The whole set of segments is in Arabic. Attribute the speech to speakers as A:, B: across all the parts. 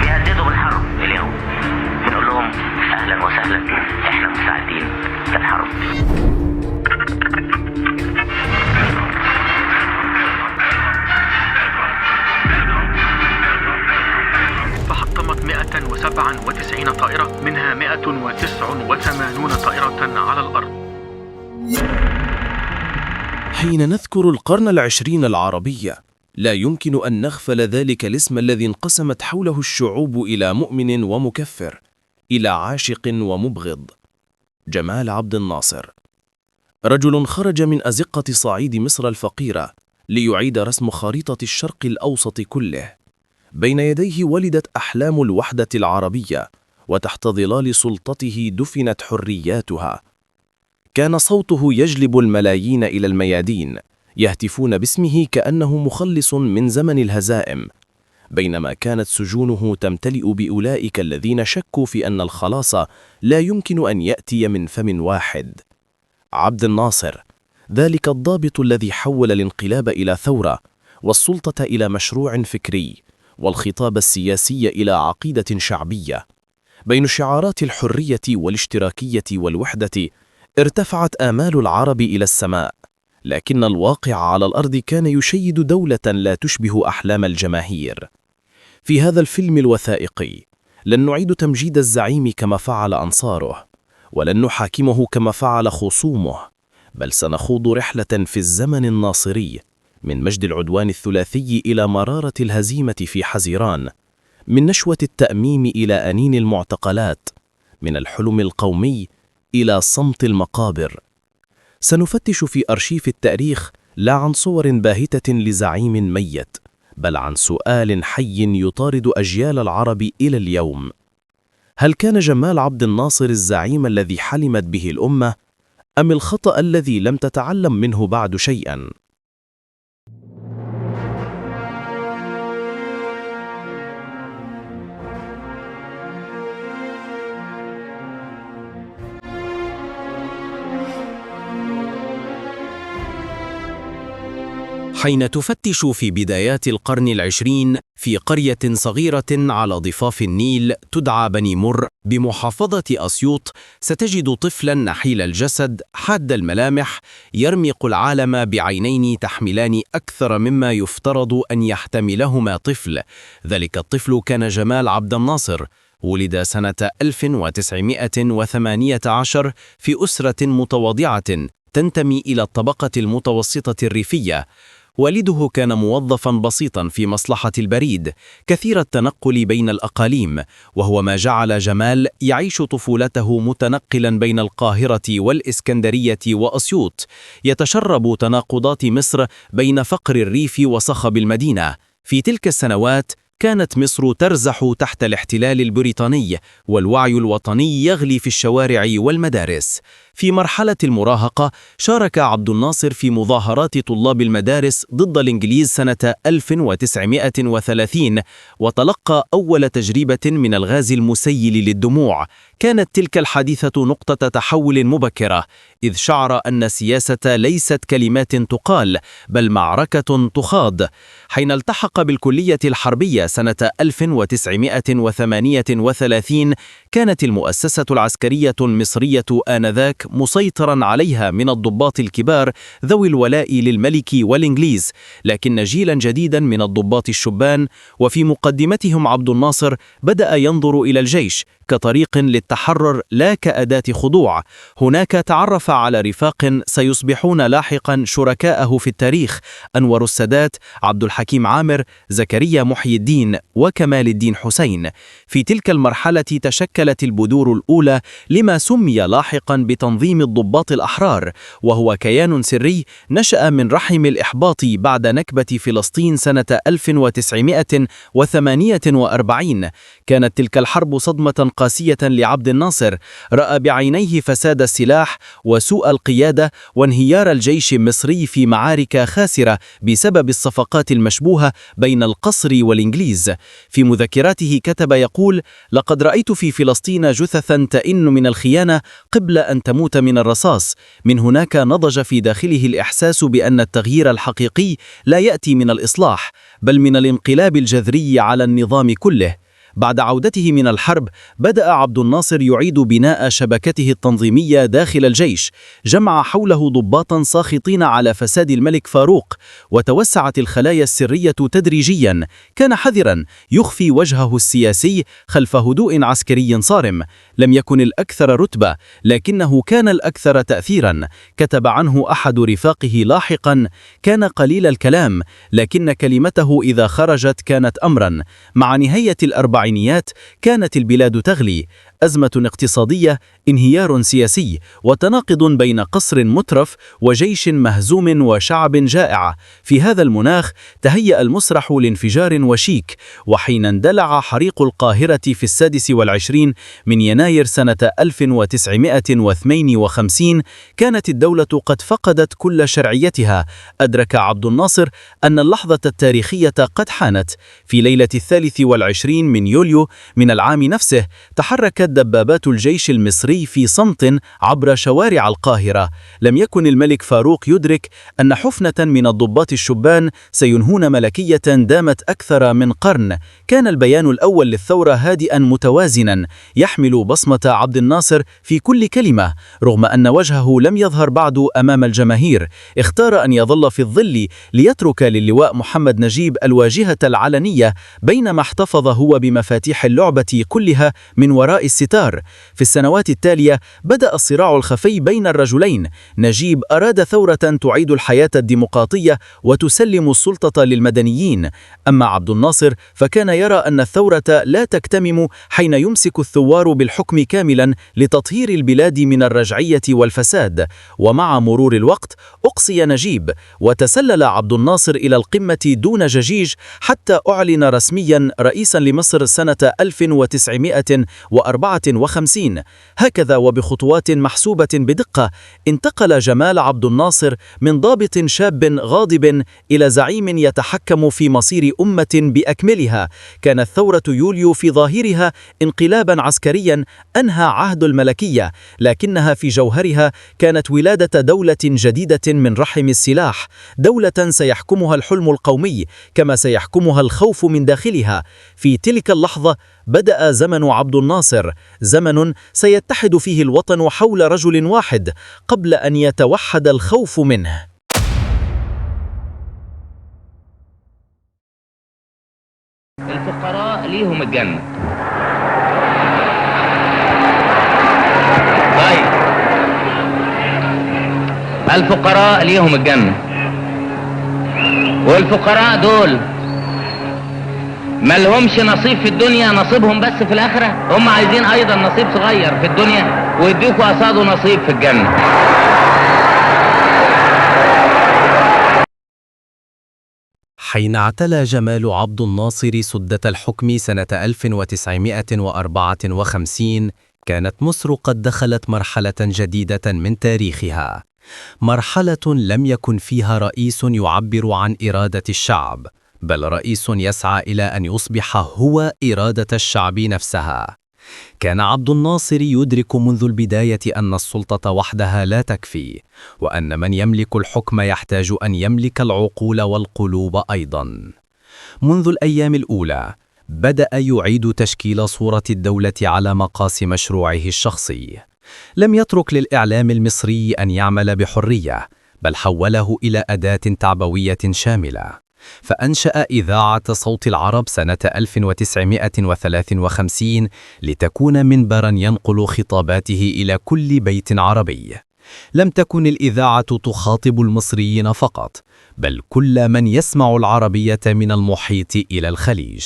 A: بيهددوا بالحرب اليوم، بنقول لهم أهلا وسهلا، إحنا مستعدين للحرب.
B: فحطمت 197 طائرة، منها 189 طائرة على الأرض.
C: حين نذكر القرن العشرين العربي لا يمكن أن نغفل ذلك الاسم الذي انقسمت حوله الشعوب إلى مؤمن ومكفر، إلى عاشق ومبغض. جمال عبد الناصر، رجل خرج من أزقة صعيد مصر الفقيرة ليعيد رسم خريطة الشرق الأوسط كله. بين يديه ولدت أحلام الوحدة العربية، وتحت ظلال سلطته دفنت حرياتها. كان صوته يجلب الملايين إلى الميادين، يهتفون باسمه كأنه مخلص من زمن الهزائم، بينما كانت سجونه تمتلئ بأولئك الذين شكوا في أن الخلاص لا يمكن أن يأتي من فم واحد. عبد الناصر، ذلك الضابط الذي حول الانقلاب إلى ثورة، والسلطة إلى مشروع فكري، والخطاب السياسي إلى عقيدة شعبية. بين شعارات الحرية والاشتراكية والوحدة ارتفعت آمال العرب إلى السماء، لكن الواقع على الأرض كان يشيد دولة لا تشبه أحلام الجماهير. في هذا الفيلم الوثائقي لن نعيد تمجيد الزعيم كما فعل أنصاره، ولن نحاكمه كما فعل خصومه، بل سنخوض رحلة في الزمن الناصري، من مجد العدوان الثلاثي إلى مرارة الهزيمة في حزيران، من نشوة التأميم إلى أنين المعتقلات، من الحلم القومي إلى صمت المقابر. سنفتش في أرشيف التاريخ لا عن صور باهتة لزعيم ميت، بل عن سؤال حي يطارد أجيال العرب إلى اليوم: هل كان جمال عبد الناصر الزعيم الذي حلمت به الأمة، أم الخطأ الذي لم تتعلم منه بعد شيئا؟
D: حين تفتش في بدايات القرن العشرين في قرية صغيرة على ضفاف النيل تدعى بني مر بمحافظة أسيوط، ستجد طفلا نحيل الجسد حاد الملامح يرمق العالم بعينين تحملان أكثر مما يفترض أن يحتملهما طفل. ذلك الطفل كان جمال عبد الناصر. ولد سنة 1918 في أسرة متواضعة تنتمي إلى الطبقة المتوسطة الريفية. والده كان موظفا بسيطا في مصلحة البريد، كثير التنقل بين الأقاليم، وهو ما جعل جمال يعيش طفولته متنقلا بين القاهرة والإسكندرية وأسيوط، يتشرب تناقضات مصر بين فقر الريف وصخب المدينة. في تلك السنوات كانت مصر ترزح تحت الاحتلال البريطاني، والوعي الوطني يغلي في الشوارع والمدارس. في مرحلة المراهقة شارك عبد الناصر في مظاهرات طلاب المدارس ضد الإنجليز سنة 1930، وتلقى أول تجربة من الغاز المسيل للدموع. كانت تلك الحادثة نقطة تحول مبكرة، إذ شعر أن السياسة ليست كلمات تقال، بل معركة تخاض. حين التحق بالكلية الحربية سنة 1938 كانت المؤسسة العسكرية المصرية آنذاك مسيطرا عليها من الضباط الكبار ذوي الولاء للملك والإنجليز، لكن جيلا جديدا من الضباط الشبان وفي مقدمتهم عبد الناصر بدأ ينظر إلى الجيش كطريق للتحرر لا كأداة خضوع. هناك تعرف على رفاق سيصبحون لاحقا شركاءه في التاريخ: أنور السادات، عبد الحكيم عامر، زكريا محي الدين، وكمال الدين حسين. في تلك المرحلة تشكلت البذور الأولى لما سمي لاحقا بتنظيم الضباط الأحرار، وهو كيان سري نشأ من رحم الإحباط بعد نكبة فلسطين سنة 1948. كانت تلك الحرب صدمة قاسية لعبد الناصر، رأى بعينيه فساد السلاح وسوء القيادة وانهيار الجيش المصري في معارك خاسرة بسبب الصفقات المشبوهة بين القصر والإنجليز. في مذكراته كتب يقول: لقد رأيت في فلسطين جثثا تئن من الخيانة قبل أن تموت من الرصاص. من هناك نضج في داخله الإحساس بأن التغيير الحقيقي لا يأتي من الإصلاح بل من الانقلاب الجذري على النظام كله. بعد عودته من الحرب بدأ عبد الناصر يعيد بناء شبكته التنظيمية داخل الجيش، جمع حوله ضباطا ساخطين على فساد الملك فاروق، وتوسعت الخلايا السرية تدريجيا. كان حذرا يخفي وجهه السياسي خلف هدوء عسكري صارم. لم يكن الأكثر رتبة لكنه كان الأكثر تأثيرا. كتب عنه أحد رفاقه لاحقا: كان قليل الكلام لكن كلمته إذا خرجت كانت أمرا. مع نهاية الأربعينيات كانت البلاد تغلي، أزمة اقتصادية، انهيار سياسي، وتناقض بين قصر مترف وجيش مهزوم وشعب جائع. في هذا المناخ تهيأ المسرح لانفجار وشيك، وحين اندلع حريق القاهرة في 26 من يناير سنة 1952 كانت الدولة قد فقدت كل شرعيتها. أدرك عبد الناصر أن اللحظة التاريخية قد حانت. في ليلة 23 من يوليو من العام نفسه تحركت دبابات الجيش المصري في صمت عبر شوارع القاهرة. لم يكن الملك فاروق يدرك أن حفنة من الضباط الشبان سينهون ملكية دامت أكثر من قرن. كان البيان الأول للثورة هادئا متوازنا، يحمل بصمة عبد الناصر في كل كلمة. رغم أن وجهه لم يظهر بعد أمام الجماهير، اختار أن يظل في الظل ليترك للواء محمد نجيب الواجهة العلنية، بينما احتفظ هو بمفاتيح اللعبة كلها من وراء الستار. في السنوات التالية بدأ الصراع الخفي بين الرجلين. نجيب أراد ثورة تعيد الحياة الديمقراطية وتسلم السلطة للمدنيين، أما عبد الناصر فكان يرى أن الثورة لا تكتمم حين يمسك الثوار بالحكم كاملا لتطهير البلاد من الرجعية والفساد. ومع مرور الوقت أقصي نجيب، وتسلل عبد الناصر إلى القمة دون ججيج حتى أعلن رسميا رئيسا لمصر سنة 1954. هكذا وبخطوات محسوبة بدقة انتقل جمال عبد الناصر من ضابط شاب غاضب إلى زعيم يتحكم في مصير أمة بأكملها. كانت ثورة يوليو في ظاهرها انقلابا عسكريا أنهى عهد الملكية، لكنها في جوهرها كانت ولادة دولة جديدة من رحم السلاح، دولة سيحكمها الحلم القومي كما سيحكمها الخوف من داخلها. في تلك اللحظة بدأ زمن عبد الناصر، زمن سيتحد فيه الوطن حول رجل واحد قبل أن يتوحد الخوف منه.
A: الفقراء ليهم الجنة. طيب، الفقراء ليهم الجنة، والفقراء دول ما لهمش نصيب في الدنيا، نصيبهم بس في الآخرة. هم عايزين أيضا نصيب صغير في الدنيا ويديكوا قصاده نصيب في الجنة.
D: حين اعتلى جمال عبد الناصر سدة الحكم سنة 1954 كانت مصر قد دخلت مرحلة جديدة من تاريخها، مرحلة لم يكن فيها رئيس يعبر عن إرادة الشعب، بل رئيس يسعى إلى أن يصبح هو إرادة الشعب نفسها. كان عبد الناصر يدرك منذ البداية أن السلطة وحدها لا تكفي، وأن من يملك الحكم يحتاج أن يملك العقول والقلوب أيضا. منذ الأيام الأولى بدأ يعيد تشكيل صورة الدولة على مقاس مشروعه الشخصي. لم يترك للإعلام المصري أن يعمل بحرية، بل حوله إلى أداة تعبوية شاملة. فأنشأ إذاعة صوت العرب سنة 1953 لتكون منبراً ينقل خطاباته إلى كل بيت عربي. لم تكن الإذاعة تخاطب المصريين فقط، بل كل من يسمع العربية من المحيط إلى الخليج.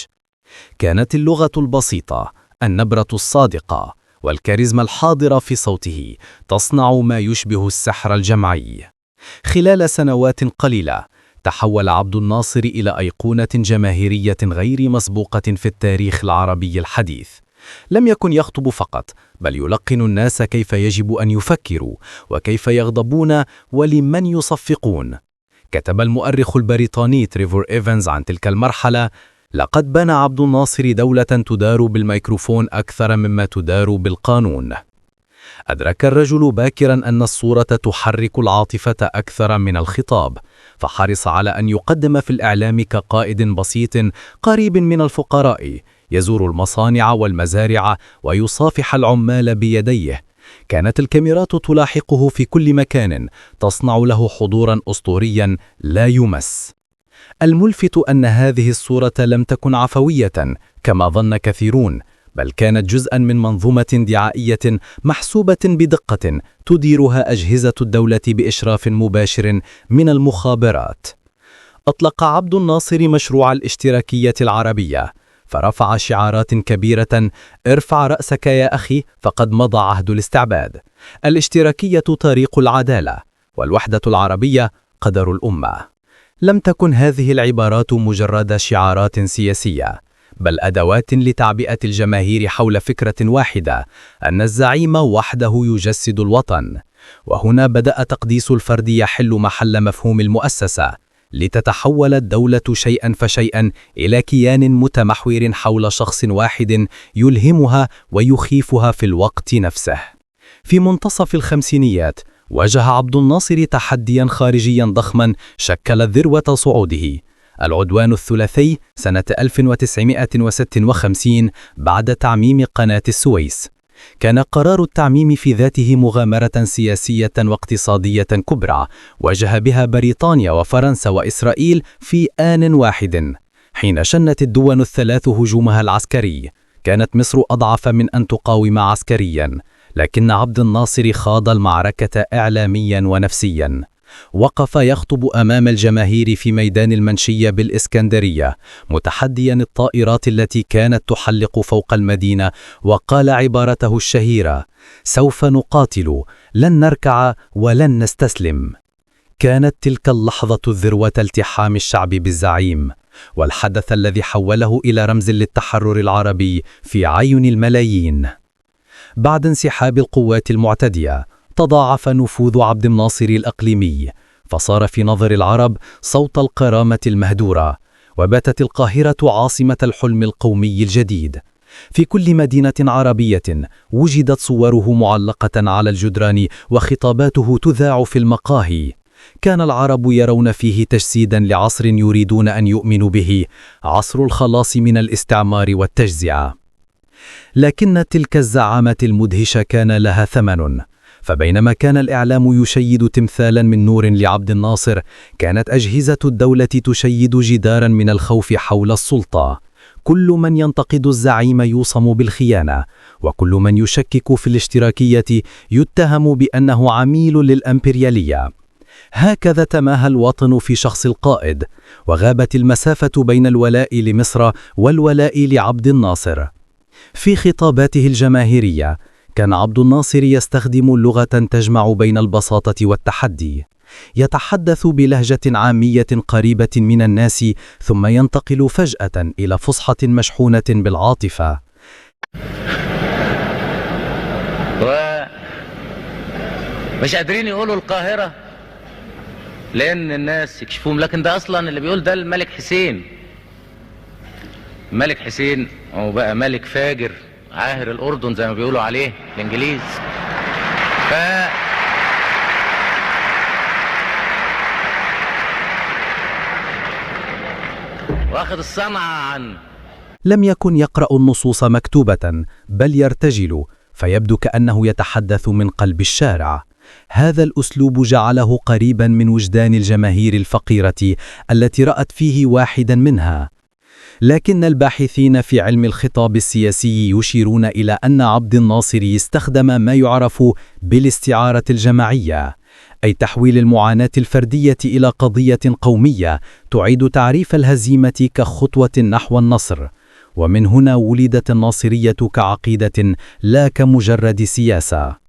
D: كانت اللغة البسيطة، النبرة الصادقة، والكاريزما الحاضرة في صوته تصنع ما يشبه السحر الجمعي. خلال سنوات قليلة تحول عبد الناصر إلى أيقونة جماهيرية غير مسبوقة في التاريخ العربي الحديث. لم يكن يخطب فقط، بل يلقن الناس كيف يجب أن يفكروا وكيف يغضبون ولمن يصفقون. كتب المؤرخ البريطاني تريفور إيفنز عن تلك المرحلة: لقد بنى عبد الناصر دولة تدار بالميكروفون أكثر مما تدار بالقانون. أدرك الرجل باكرا أن الصورة تحرك العاطفة أكثر من الخطاب، فحرص على أن يقدم في الإعلام كقائد بسيط قريب من الفقراء، يزور المصانع والمزارع ويصافح العمال بيديه. كانت الكاميرات تلاحقه في كل مكان، تصنع له حضورا أسطوريا لا يمس. الملفت أن هذه الصورة لم تكن عفوية كما ظن كثيرون، بل كانت جزءا من منظومة دعائية محسوبة بدقة تديرها أجهزة الدولة بإشراف مباشر من المخابرات. أطلق عبد الناصر مشروع الاشتراكية العربية، فرفع شعارات كبيرة: ارفع رأسك يا أخي فقد مضى عهد الاستعباد، الاشتراكية طريق العدالة، والوحدة العربية قدر الأمة. لم تكن هذه العبارات مجرد شعارات سياسية، بل أدوات لتعبئة الجماهير حول فكرة واحدة: أن الزعيم وحده يجسد الوطن. وهنا بدأ تقديس الفرد يحل محل مفهوم المؤسسة، لتتحول الدولة شيئا فشيئا إلى كيان متمحور حول شخص واحد يلهمها ويخيفها في الوقت نفسه. في منتصف الخمسينيات واجه عبد الناصر تحديا خارجيا ضخما شكل ذروة صعوده: العدوان الثلاثي سنة 1956 بعد تعميم قناة السويس. كان قرار التعميم في ذاته مغامرة سياسية واقتصادية كبرى واجه بها بريطانيا وفرنسا وإسرائيل في آن واحد. حين شنت الدول الثلاث هجومها العسكري، كانت مصر أضعف من أن تقاوم عسكريا، لكن عبد الناصر خاض المعركة إعلاميا ونفسيا. وقف يخطب أمام الجماهير في ميدان المنشية بالإسكندرية متحديا الطائرات التي كانت تحلق فوق المدينة، وقال عبارته الشهيرة: سوف نقاتل، لن نركع ولن نستسلم. كانت تلك اللحظة ذروة التحام الشعب بالزعيم، والحدث الذي حوله إلى رمز للتحرر العربي في عيون الملايين. بعد انسحاب القوات المعتدية، تضاعف نفوذ عبد الناصر الإقليمي، فصار في نظر العرب صوت القرامة المهدورة، وباتت القاهرة عاصمة الحلم القومي الجديد. في كل مدينة عربية وجدت صوره معلقة على الجدران وخطاباته تذاع في المقاهي. كان العرب يرون فيه تجسيدا لعصر يريدون أن يؤمنوا به، عصر الخلاص من الاستعمار والتجزئة. لكن تلك الزعامة المدهشة كان لها ثمن، فبينما كان الإعلام يشيد تمثالا من نور لعبد الناصر، كانت أجهزة الدولة تشيد جدارا من الخوف حول السلطة. كل من ينتقد الزعيم يوصم بالخيانة، وكل من يشكك في الاشتراكية يتهم بأنه عميل للإمبريالية. هكذا تماهى الوطن في شخص القائد، وغابت المسافة بين الولاء لمصر والولاء لعبد الناصر. في خطاباته الجماهيرية كان عبد الناصر يستخدم لغة تجمع بين البساطة والتحدي. يتحدث بلهجة عامية قريبة من الناس، ثم ينتقل فجأة إلى فصحى مشحونة بالعاطفة.
A: مش قادرين يقولوا القاهرة لأن الناس يكشفوهم، لكن ده أصلا اللي بيقول ده الملك حسين. الملك حسين هو بقى ملك فاجر عاهر الأردن زي ما بيقولوا عليه الإنجليز. واخد الصنعة عنه.
D: لم يكن يقرأ النصوص مكتوبة، بل يرتجل، فيبدو كأنه يتحدث من قلب الشارع. هذا الأسلوب جعله قريبا من وجدان الجماهير الفقيرة التي رأت فيه واحدا منها. لكن الباحثين في علم الخطاب السياسي يشيرون إلى أن عبد الناصر استخدم ما يعرف بالاستعارة الجماعية، أي تحويل المعاناة الفردية إلى قضية قومية تعيد تعريف الهزيمة كخطوة نحو النصر. ومن هنا ولدت الناصرية كعقيدة لا كمجرد سياسة.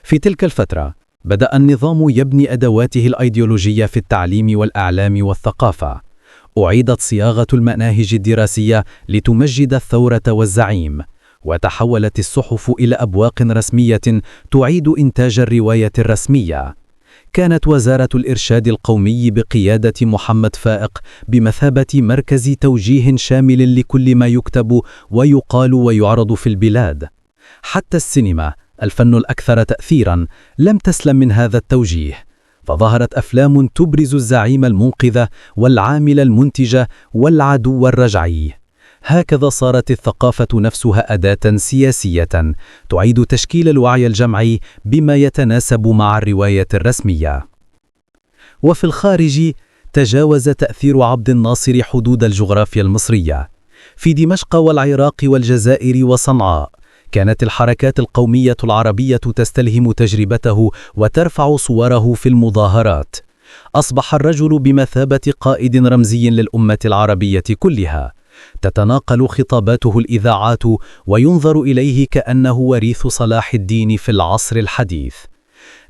D: في تلك الفترة بدأ النظام يبني أدواته الأيديولوجية في التعليم والإعلام والثقافة. أعيدت صياغة المناهج الدراسية لتمجد الثورة والزعيم،
E: وتحولت الصحف إلى أبواق رسمية تعيد إنتاج الرواية الرسمية. كانت وزارة الإرشاد القومي بقيادة محمد فائق بمثابة مركز توجيه شامل لكل ما يكتب ويقال ويعرض في البلاد. حتى السينما، الفن الأكثر تأثيراً، لم تسلم من هذا التوجيه، فظهرت أفلام تبرز الزعيم المنقذ والعامل المنتج والعدو الرجعي. هكذا صارت الثقافة نفسها أداة سياسية تعيد تشكيل الوعي الجمعي بما يتناسب مع الرواية الرسمية. وفي الخارج تجاوز تأثير عبد الناصر حدود الجغرافيا المصرية. في دمشق والعراق والجزائر وصنعاء كانت الحركات القومية العربية تستلهم تجربته وترفع صوره في المظاهرات. أصبح الرجل بمثابة قائد رمزي للأمة العربية كلها. تتناقل خطاباته الإذاعات وينظر إليه كأنه وريث صلاح الدين في العصر الحديث.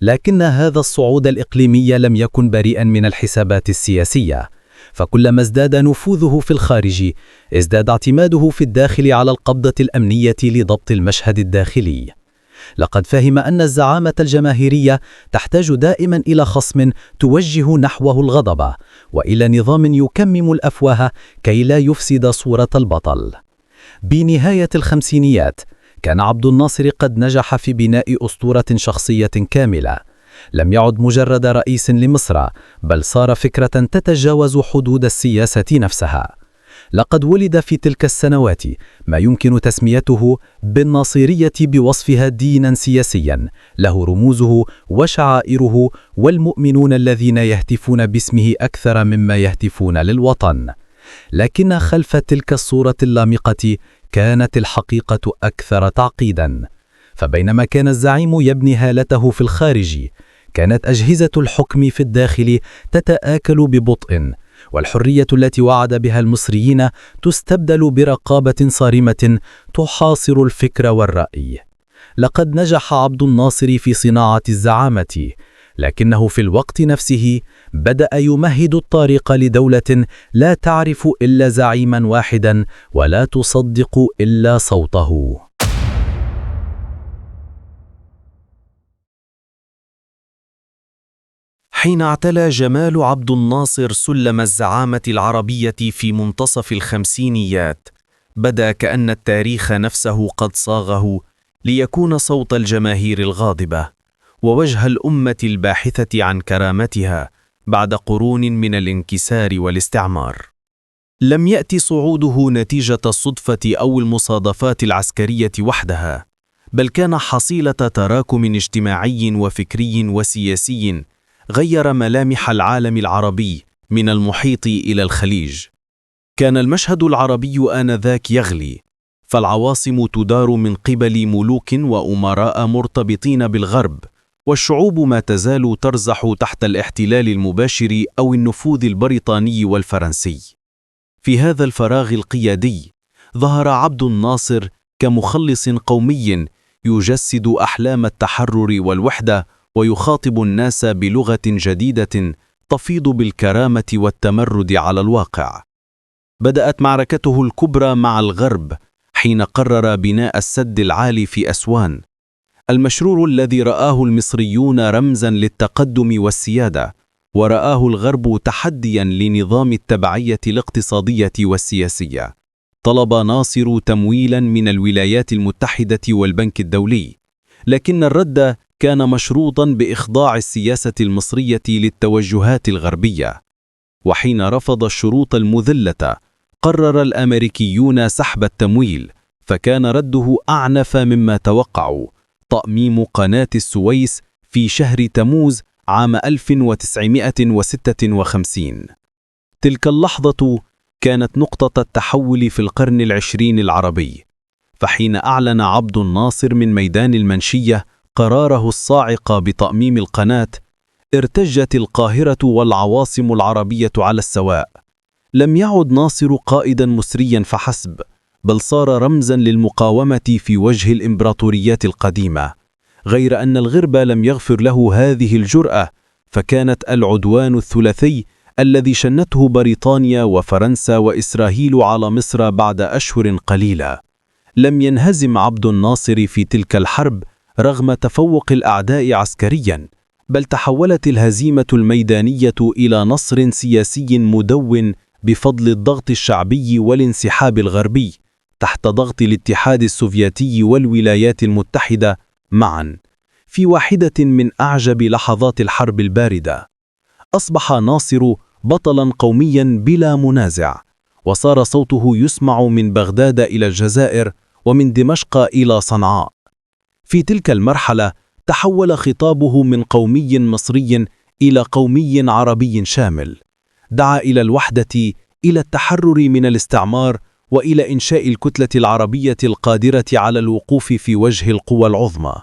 E: لكن هذا الصعود الإقليمي لم يكن بريئا من الحسابات السياسية، فكلما ازداد نفوذه في الخارج ازداد اعتماده في الداخل على القبضة الأمنية لضبط المشهد الداخلي. لقد فهم أن الزعامة الجماهيرية تحتاج دائما إلى خصم توجه نحوه الغضب، وإلى نظام يكمم الأفواه كي لا يفسد صورة البطل. بنهاية الخمسينيات كان عبد الناصر قد نجح في بناء أسطورة شخصية كاملة. لم يعد مجرد رئيس لمصر، بل صار فكرة تتجاوز حدود السياسة نفسها. لقد ولد في تلك السنوات ما يمكن تسميته بالناصرية بوصفها دينا سياسيا له رموزه وشعائره والمؤمنون الذين يهتفون باسمه أكثر مما يهتفون للوطن. لكن خلف تلك الصورة اللامقة كانت الحقيقة أكثر تعقيدا. فبينما كان الزعيم يبني هالته في الخارج، كانت أجهزة الحكم في الداخل تتآكل ببطء، والحرية التي وعد بها المصريين تستبدل برقابة صارمة تحاصر الفكر والرأي. لقد نجح عبد الناصر في صناعة الزعامة، لكنه في الوقت نفسه بدأ يمهد الطريق لدولة لا تعرف إلا زعيما واحدا ولا تصدق إلا صوته.
C: حين اعتلى جمال عبد الناصر سلم الزعامة العربية في منتصف الخمسينيات، بدا كأن التاريخ نفسه قد صاغه ليكون صوت الجماهير الغاضبة ووجه الأمة الباحثة عن كرامتها بعد قرون من الانكسار والاستعمار. لم يأتي صعوده نتيجة الصدفة أو المصادفات العسكرية وحدها، بل كان حصيلة تراكم اجتماعي وفكري وسياسي غير ملامح العالم العربي من المحيط إلى الخليج. كان المشهد العربي آنذاك يغلي، فالعواصم تدار من قبل ملوك وأمراء مرتبطين بالغرب، والشعوب ما تزال ترزح تحت الاحتلال المباشر أو النفوذ البريطاني والفرنسي. في هذا الفراغ القيادي ظهر عبد الناصر كمخلص قومي يجسد أحلام التحرر والوحدة ويخاطب الناس بلغة جديدة تفيض بالكرامة والتمرد على الواقع. بدأت معركته الكبرى مع الغرب حين قرر بناء السد العالي في أسوان، المشروع الذي رآه المصريون رمزاً للتقدم والسيادة، ورآه الغرب تحدياً لنظام التبعية الاقتصادية والسياسية. طلب ناصر تمويلاً من الولايات المتحدة والبنك الدولي، لكن الرد كان مشروطاً بإخضاع السياسة المصرية للتوجهات الغربية. وحين رفض الشروط المذلة، قرر الأمريكيون سحب التمويل، فكان رده أعنف مما توقعوا: تأميم قناة السويس في شهر تموز عام 1956. تلك اللحظة كانت نقطة التحول في القرن العشرين العربي، فحين أعلن عبد الناصر من ميدان المنشية قراره الصاعق بتأميم القناة، ارتجت القاهرة والعواصم العربية على السواء. لم يعد ناصر قائدا مصريا فحسب، بل صار رمزا للمقاومة في وجه الإمبراطوريات القديمة، غير أن الغرب لم يغفر له هذه الجرأة، فكانت العدوان الثلاثي الذي شنته بريطانيا وفرنسا وإسرائيل على مصر بعد أشهر قليلة.
E: لم ينهزم عبد الناصر في تلك الحرب رغم تفوق الأعداء عسكرياً، بل تحولت الهزيمة الميدانية إلى نصر سياسي مدون بفضل الضغط الشعبي والانسحاب الغربي تحت ضغط الاتحاد السوفيتي والولايات المتحدة معاً. في واحدة من أعجب لحظات الحرب الباردة، أصبح ناصر بطلاً قومياً بلا منازع، وصار صوته يسمع من بغداد إلى الجزائر ومن دمشق إلى صنعاء. في تلك المرحلة تحول خطابه من قومي مصري إلى قومي عربي شامل، دعا إلى الوحدة، إلى التحرر من الاستعمار، وإلى إنشاء الكتلة العربية القادرة على الوقوف في وجه القوى العظمى.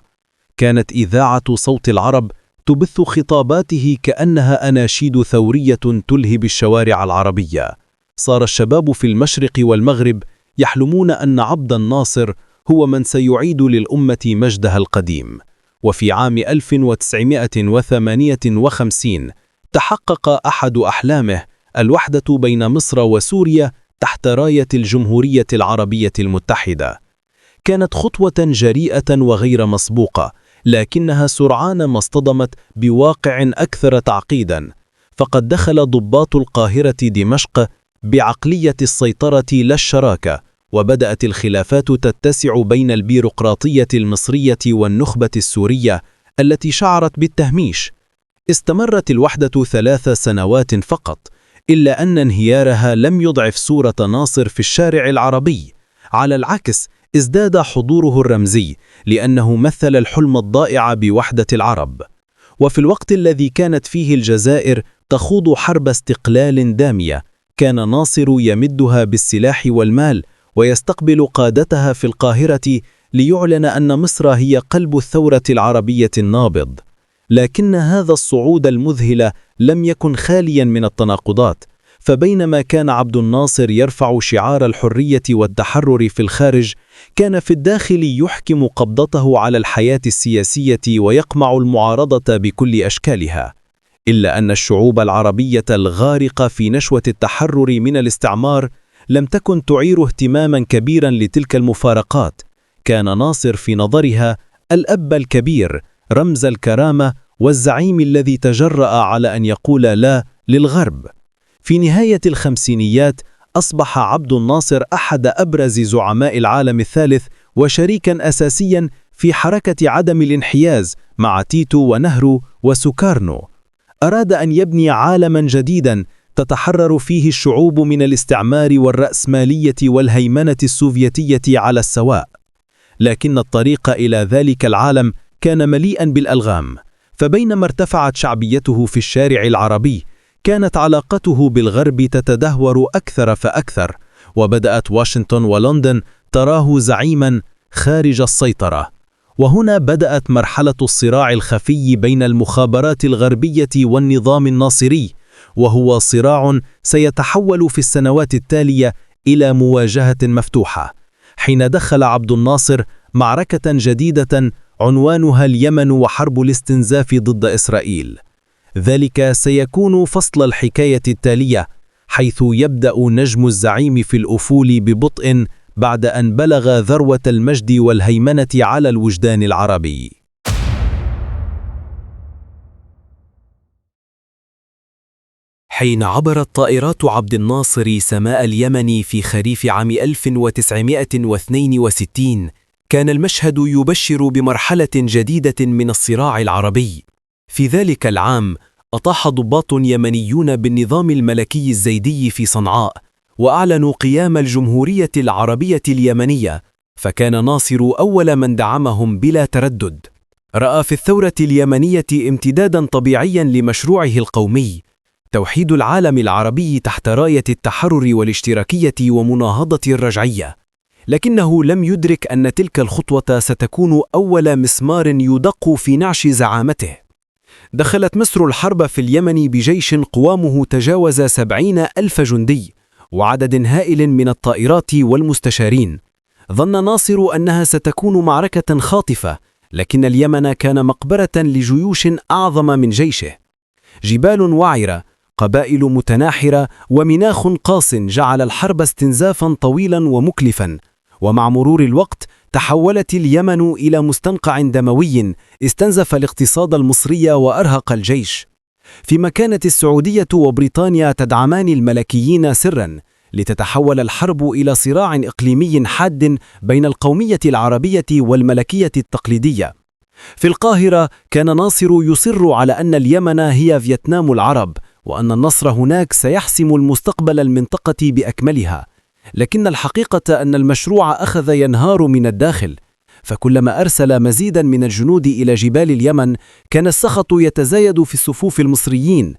E: كانت إذاعة صوت العرب تبث خطاباته كأنها أناشيد ثورية تلهب الشوارع العربية. صار الشباب في المشرق والمغرب يحلمون أن عبد الناصر هو من سيعيد للأمة مجدها القديم. وفي عام 1958 تحقق أحد أحلامه، الوحدة بين مصر وسوريا تحت راية الجمهورية العربية المتحدة. كانت خطوة جريئة وغير مسبوقة، لكنها سرعان ما اصطدمت بواقع أكثر تعقيداً، فقد دخل ضباط القاهرة دمشق بعقلية السيطرة لا الشراكة، وبدأت الخلافات تتسع بين البيروقراطية المصرية والنخبة السورية التي شعرت بالتهميش. استمرت الوحدة 3 سنوات فقط، إلا أن انهيارها لم يضعف صورة ناصر في الشارع العربي، على العكس ازداد حضوره الرمزي لأنه مثل الحلم الضائع بوحدة العرب. وفي الوقت الذي كانت فيه الجزائر تخوض حرب استقلال دامية، كان ناصر يمدها بالسلاح والمال ويستقبل قادتها في القاهرة ليعلن أن مصر هي قلب الثورة العربية النابض. لكن هذا الصعود المذهل لم يكن خاليا من التناقضات، فبينما كان عبد الناصر يرفع شعار الحرية والتحرر في الخارج، كان في الداخل يحكم قبضته على الحياة السياسية ويقمع المعارضة بكل أشكالها. إلا أن الشعوب العربية الغارقة في نشوة التحرر من الاستعمار لم تكن تعير اهتماما كبيرا لتلك المفارقات. كان ناصر في نظرها الأب الكبير، رمز الكرامة والزعيم الذي تجرأ على أن يقول لا للغرب. في نهاية الخمسينيات أصبح عبد الناصر أحد أبرز زعماء العالم الثالث وشريكا أساسيا في حركة عدم الانحياز مع تيتو ونهرو وسوكارنو. أراد أن يبني عالما جديدا تتحرر فيه الشعوب من الاستعمار والرأسمالية والهيمنة السوفيتية على السواء. لكن الطريق إلى ذلك العالم كان مليئا بالألغام، فبينما ارتفعت شعبيته في الشارع العربي، كانت علاقته بالغرب تتدهور أكثر فأكثر، وبدأت واشنطن ولندن تراه زعيما خارج السيطرة. وهنا بدأت مرحلة الصراع الخفي بين المخابرات الغربية والنظام الناصري، وهو صراع سيتحول في السنوات التالية إلى مواجهة مفتوحة، حين دخل عبد الناصر معركة جديدة عنوانها اليمن وحرب الاستنزاف ضد إسرائيل. ذلك سيكون فصل الحكاية التالية، حيث يبدأ نجم الزعيم في الأفول ببطء بعد أن بلغ ذروة المجد والهيمنة على الوجدان العربي.
D: حين عبرت طائرات عبد الناصر سماء اليمن في خريف عام 1962، كان المشهد يبشر بمرحلة جديدة من الصراع العربي. في ذلك العام أطاح ضباط يمنيون بالنظام الملكي الزيدي في صنعاء، وأعلنوا قيام الجمهورية العربية اليمنية، فكان ناصر أول من دعمهم بلا تردد. رأى في الثورة اليمنية امتدادا طبيعيا لمشروعه القومي، توحيد العالم العربي تحت راية التحرر والاشتراكية ومناهضة الرجعية. لكنه لم يدرك أن تلك الخطوة ستكون أول مسمار يدق في نعش زعامته. دخلت مصر الحرب في اليمن بجيش قوامه تجاوز 70,000 جندي وعدد هائل من الطائرات والمستشارين. ظن ناصر أنها ستكون معركة خاطفة، لكن اليمن كان مقبرة لجيوش أعظم من جيشه. جبال وعرة، قبائل متناحرة، ومناخ قاس جعل الحرب استنزافا طويلا ومكلفا،
F: ومع مرور الوقت تحولت اليمن إلى مستنقع دموي استنزف الاقتصاد المصري وأرهق الجيش، فيما كانت السعودية وبريطانيا تدعمان الملكيين سراً، لتتحول الحرب إلى صراع إقليمي حاد بين القومية العربية والملكية التقليدية. في القاهرة كان ناصر يصر على أن اليمن هي فيتنام العرب، وأن النصر هناك سيحسم المستقبل المنطقة بأكملها، لكن الحقيقة أن المشروع أخذ ينهار من الداخل، فكلما أرسل مزيدا من الجنود إلى جبال اليمن كان السخط يتزايد في الصفوف المصريين،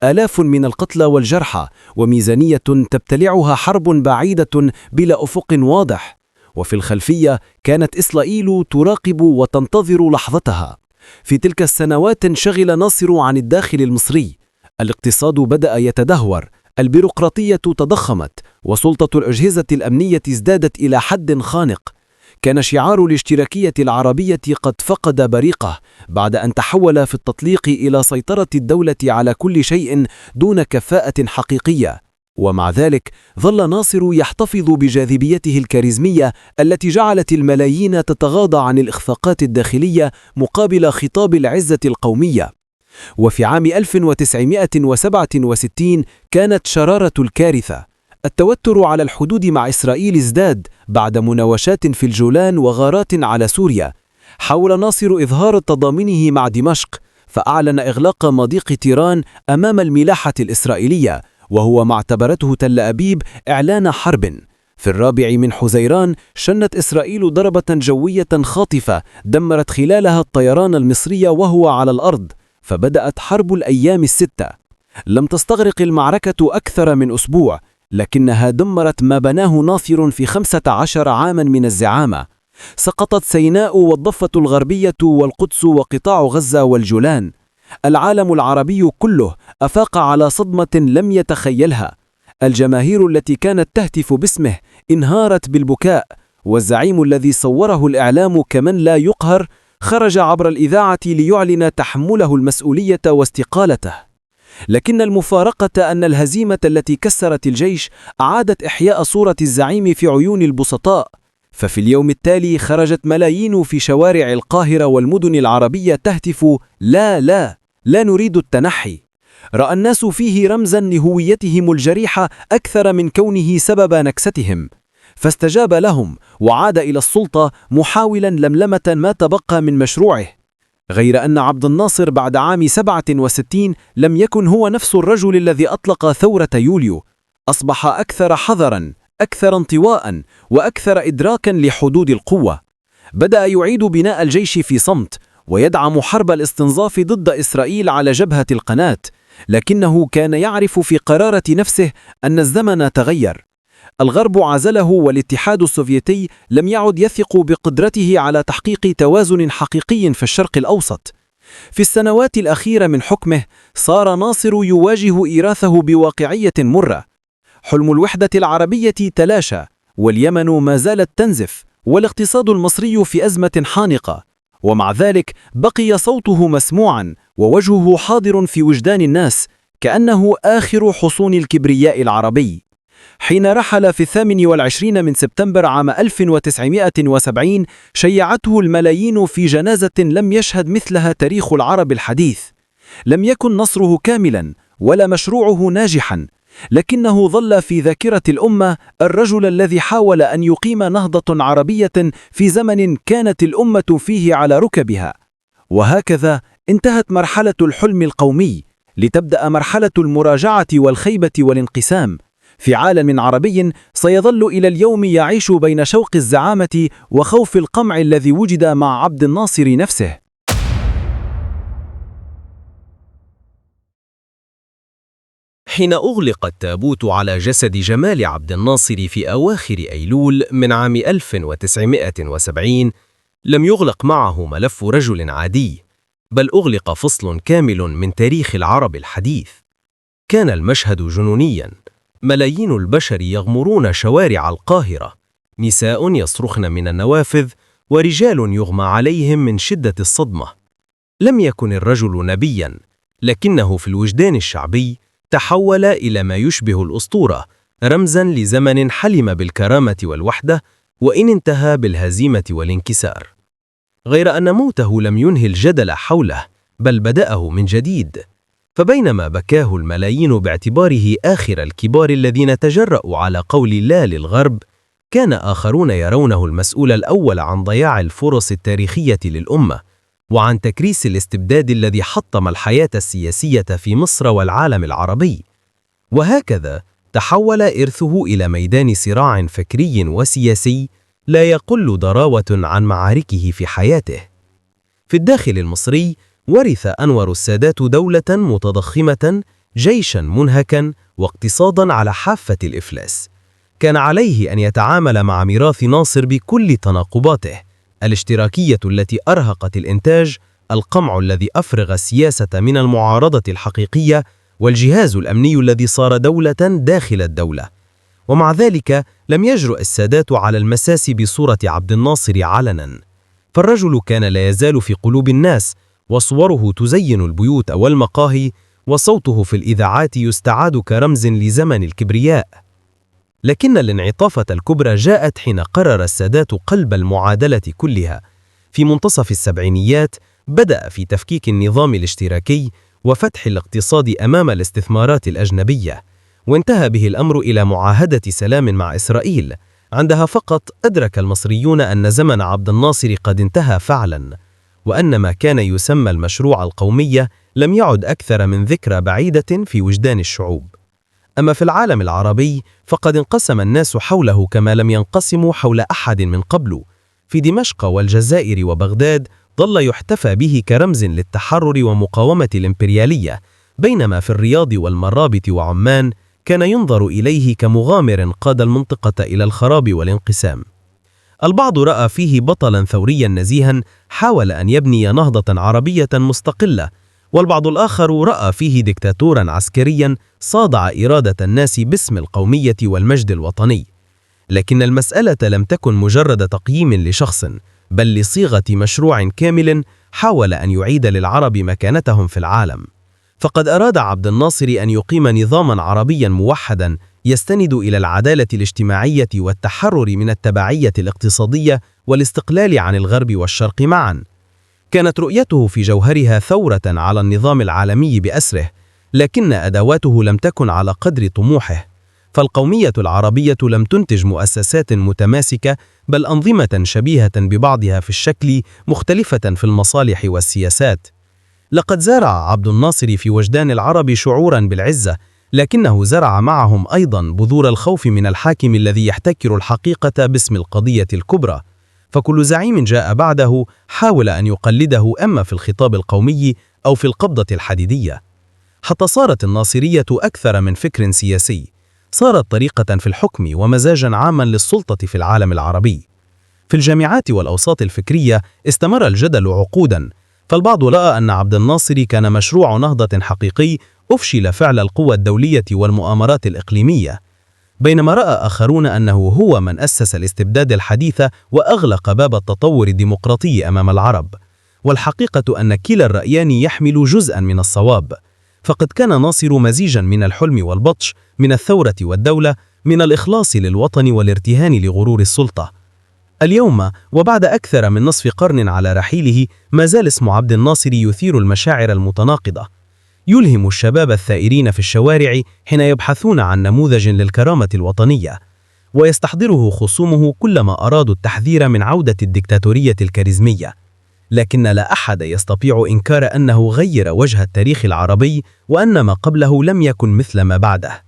F: آلاف من القتلى والجرحى، وميزانية تبتلعها حرب بعيدة بلا أفق واضح. وفي الخلفية كانت إسرائيل تراقب وتنتظر لحظتها. في تلك السنوات انشغل ناصر عن الداخل المصري، الاقتصاد بدأ يتدهور، البيروقراطية تضخمت، وسلطة الأجهزة الأمنية ازدادت إلى حد خانق. كان شعار الاشتراكية العربية قد فقد بريقه بعد أن تحول في التطليق إلى سيطرة الدولة على كل شيء دون كفاءة حقيقية. ومع ذلك ظل ناصر يحتفظ بجاذبيته الكاريزمية التي جعلت الملايين تتغاضى عن الإخفاقات الداخلية مقابل خطاب العزة القومية. وفي عام 1967 كانت شرارة الكارثة. التوتر على الحدود مع إسرائيل ازداد بعد مناوشات في الجولان وغارات على سوريا. حاول ناصر إظهار تضامنه مع دمشق، فأعلن إغلاق مضيق تيران أمام الملاحة الإسرائيلية، وهو ما اعتبرته تل أبيب إعلان حرب. في 4 حزيران شنت إسرائيل ضربة جوية خاطفة دمرت خلالها الطيران المصري وهو على الأرض، فبدأت حرب الأيام ال6. لم تستغرق المعركة أكثر من أسبوع، لكنها دمرت ما بناه ناصر في 15 عاما من الزعامة. سقطت سيناء والضفة الغربية والقدس وقطاع غزة والجولان. العالم العربي كله أفاق على صدمة لم يتخيلها. الجماهير التي كانت تهتف باسمه انهارت بالبكاء، والزعيم الذي صوره الإعلام كمن لا يقهر خرج عبر الإذاعة ليعلن تحمله المسؤولية واستقالته. لكن المفارقة أن الهزيمة التي كسرت الجيش أعادت إحياء صورة الزعيم في عيون البسطاء، ففي اليوم التالي خرجت ملايين في شوارع القاهرة والمدن العربية تهتف: لا لا، لا نريد التنحي. رأى الناس فيه رمزا لهويتهم الجريحة أكثر من كونه سبب نكستهم، فاستجاب لهم وعاد إلى السلطة محاولا لملمة ما تبقى من مشروعه. غير أن عبد الناصر بعد عام 67 لم يكن هو نفس الرجل الذي أطلق ثورة يوليو. أصبح أكثر حذرا، أكثر انطواء، وأكثر إدراكا لحدود القوة. بدأ يعيد بناء الجيش في صمت، ويدعم حرب الاستنزاف ضد إسرائيل على جبهة القناة، لكنه كان يعرف في قرارة نفسه أن الزمن تغير. الغرب عزله، والاتحاد السوفيتي لم يعد يثق بقدرته على تحقيق توازن حقيقي في الشرق الأوسط. في السنوات الأخيرة من حكمه صار ناصر يواجه إيراثه بواقعية مرة. حلم الوحدة العربية تلاشى، واليمن ما زالت تنزف، والاقتصاد المصري في أزمة حانقة. ومع ذلك بقي صوته مسموعا ووجهه حاضر في وجدان الناس، كأنه آخر حصون الكبرياء العربي. حين رحل في 28 من سبتمبر عام 1970 شيعته الملايين في جنازة لم يشهد مثلها تاريخ العرب الحديث. لم يكن نصره كاملا ولا مشروعه ناجحا، لكنه ظل في ذاكرة الأمة الرجل الذي حاول أن يقيم نهضة عربية في زمن كانت الأمة فيه على ركبها. وهكذا انتهت مرحلة الحلم القومي، لتبدأ مرحلة المراجعة والخيبة والانقسام في عالم عربي سيظل إلى اليوم يعيش بين شوق الزعامة وخوف القمع الذي وجد مع عبد الناصر نفسه.
D: حين أغلق التابوت على جسد جمال عبد الناصر في أواخر أيلول من عام 1970 لم يغلق معه ملف رجل عادي، بل أغلق فصل كامل من تاريخ العرب الحديث. كان المشهد جنونياً، ملايين البشر يغمرون شوارع القاهرة، نساء يصرخن من النوافذ، ورجال يغمى عليهم من شدة الصدمة. لم يكن الرجل نبياً، لكنه في الوجدان الشعبي تحول إلى ما يشبه الأسطورة، رمزاً لزمن حلم بالكرامة والوحدة،
C: وإن انتهى بالهزيمة والانكسار. غير أن موته لم ينهي الجدل حوله، بل بدأه من جديد. فبينما بكاه الملايين باعتباره آخر الكبار الذين تجرؤوا على قول لا للغرب، كان آخرون يرونه المسؤول الأول عن ضياع الفرص التاريخية للأمة، وعن تكريس الاستبداد الذي حطم الحياة السياسية في مصر والعالم العربي. وهكذا تحول إرثه إلى ميدان صراع فكري وسياسي لا يقل ضراوة عن معاركه في حياته. في الداخل المصري ورث أنور السادات دولة متضخمة، جيشا منهكا، واقتصادا على حافة الإفلاس. كان عليه أن يتعامل مع ميراث ناصر بكل تناقضاته: الاشتراكية التي أرهقت الإنتاج، القمع الذي أفرغ السياسة من المعارضة الحقيقية، والجهاز الأمني الذي صار دولة داخل الدولة. ومع ذلك لم يجرؤ السادات على المساس بصورة عبد الناصر علنا، فالرجل كان لا يزال في قلوب الناس، وصوره تزين البيوت والمقاهي، وصوته في الإذاعات يستعاد كرمز لزمن الكبرياء. لكن الانعطافة الكبرى جاءت حين قرر السادات قلب المعادلة كلها. في منتصف السبعينيات بدأ في تفكيك النظام الاشتراكي وفتح الاقتصاد أمام الاستثمارات الأجنبية، وانتهى به الأمر إلى معاهدة سلام مع إسرائيل. عندها فقط أدرك المصريون أن زمن عبد الناصر قد انتهى فعلا، وأن ما كان يسمى المشروع القومي لم يعد أكثر من ذكرى بعيدة في وجدان الشعوب. أما في العالم العربي فقد انقسم الناس حوله كما لم ينقسموا حول أحد من قبل. في دمشق والجزائر وبغداد ظل يحتفى به كرمز للتحرر ومقاومة الإمبريالية، بينما في الرياض والمرابط وعمان كان ينظر إليه كمغامر قاد المنطقة إلى الخراب والانقسام. البعض رأى فيه بطلا ثوريا نزيها حاول أن يبني نهضة عربية مستقلة، والبعض الآخر رأى فيه ديكتاتورا عسكريا صادع إرادة الناس باسم القومية والمجد الوطني. لكن المسألة لم تكن مجرد تقييم لشخص، بل لصيغة مشروع كامل حاول أن يعيد للعرب مكانتهم في العالم. فقد أراد عبد الناصر أن يقيم نظاما عربيا موحدا يستند إلى العدالة الاجتماعية والتحرر من التبعية الاقتصادية والاستقلال عن الغرب والشرق معا. كانت رؤيته في جوهرها ثورة على النظام العالمي بأسره، لكن أدواته لم تكن على قدر طموحه. فالقومية العربية لم تنتج مؤسسات متماسكة، بل أنظمة شبيهة ببعضها في الشكل، مختلفة في المصالح والسياسات. لقد زرع عبد الناصر في وجدان العرب شعورا بالعزة، لكنه زرع معهم أيضا بذور الخوف من الحاكم الذي يحتكر الحقيقة باسم القضية الكبرى. فكل زعيم جاء بعده حاول أن يقلده، أما في الخطاب القومي أو في القبضة الحديدية. حتى صارت الناصرية أكثر من فكر سياسي، صارت طريقة في الحكم ومزاجا عاما للسلطة في العالم العربي. في الجامعات والأوساط الفكرية استمر الجدل عقودا، فالبعض رأى أن عبد الناصر كان مشروع نهضة حقيقي أفشل فعل القوى الدولية والمؤامرات الإقليمية، بينما رأى آخرون أنه هو من أسس الاستبداد الحديث وأغلق باب التطور الديمقراطي أمام العرب. والحقيقة أن كلا الرأيان يحمل جزءا من الصواب، فقد كان ناصر مزيجا من الحلم والبطش، من الثورة والدولة، من الإخلاص للوطن والارتهان لغرور السلطة. اليوم وبعد أكثر من نصف قرن على رحيله، ما زال اسم عبد الناصر يثير المشاعر المتناقضة، يلهم الشباب الثائرين في الشوارع حين يبحثون عن نموذج للكرامة الوطنية، ويستحضره خصومه كلما أرادوا التحذير من عودة الدكتاتورية الكاريزمية. لكن لا أحد يستطيع إنكار أنه غير وجه التاريخ العربي، وأن ما قبله لم يكن مثل ما بعده.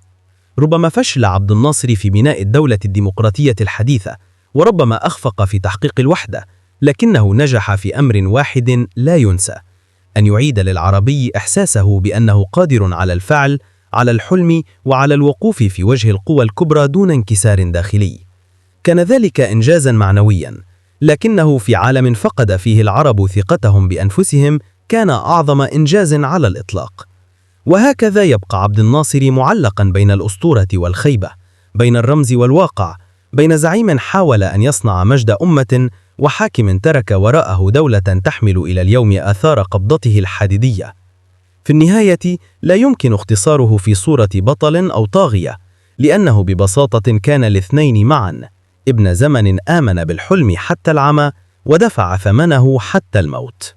C: ربما فشل عبد الناصر في بناء الدولة الديمقراطية الحديثة، وربما أخفق في تحقيق الوحدة، لكنه نجح في أمر واحد لا ينسى: أن يعيد للعربي إحساسه بأنه قادر على الفعل، على الحلم، وعلى الوقوف في وجه القوى الكبرى دون انكسار داخلي. كان ذلك إنجازا معنويا، لكنه في عالم فقد فيه العرب ثقتهم بأنفسهم كان أعظم إنجاز على الإطلاق. وهكذا يبقى عبد الناصر معلقا بين الأسطورة والخيبة، بين الرمز والواقع، بين زعيم حاول أن يصنع مجد أمة، وحاكم ترك وراءه دولة تحمل إلى اليوم آثار قبضته الحديدية. في النهاية لا يمكن اختصاره في صورة بطل أو طاغية، لأنه ببساطة كان الاثنين معا.
E: ابن زمن آمن بالحلم حتى العمى ودفع ثمنه حتى الموت.